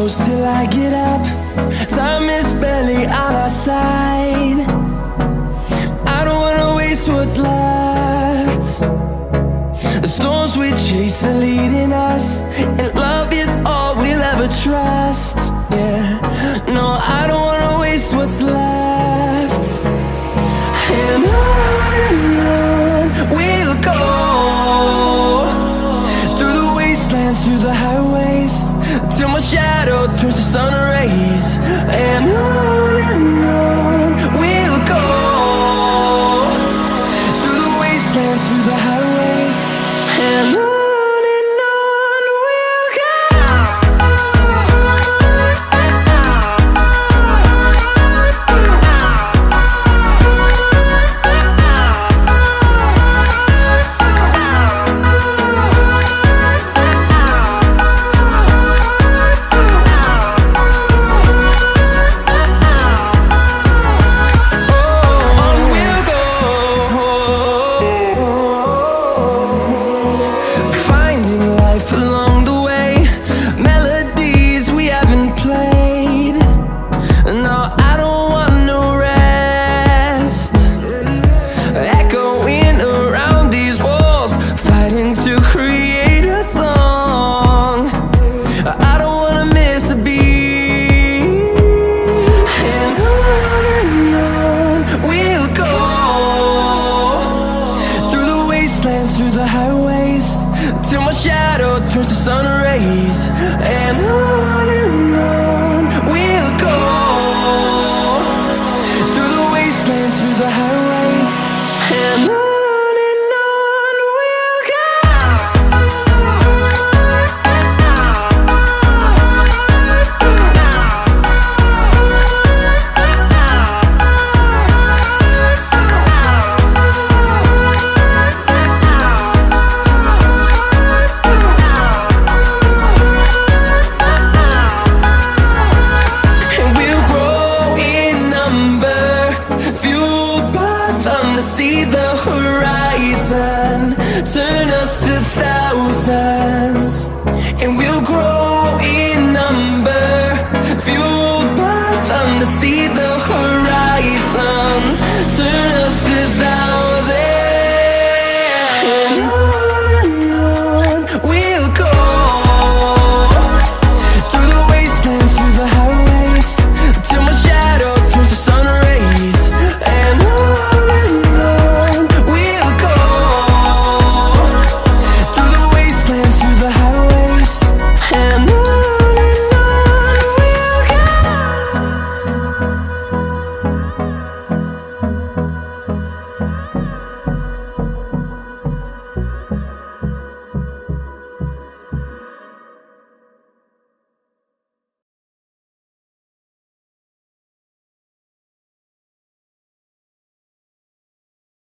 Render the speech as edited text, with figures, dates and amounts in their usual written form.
close till I get up. Time is barely on our side. I don't wanna waste what's left. The storms we chase are leading us, and love is all we'll ever trust. Yeah, no, I don't wanna waste what's left. And on we'll go, through the wastelands, through the highways, till my shadow turns to sun rays. And on we'll go, through the wastelands, through the highways, and on we'll go. Through the highways, till my shadow turns to sun rays. And on we'll go, through the wastelands, through the highways, and on we'll go. See the horizon turn us to thousands, and we'll grow in number, fueled by them to see the horizon.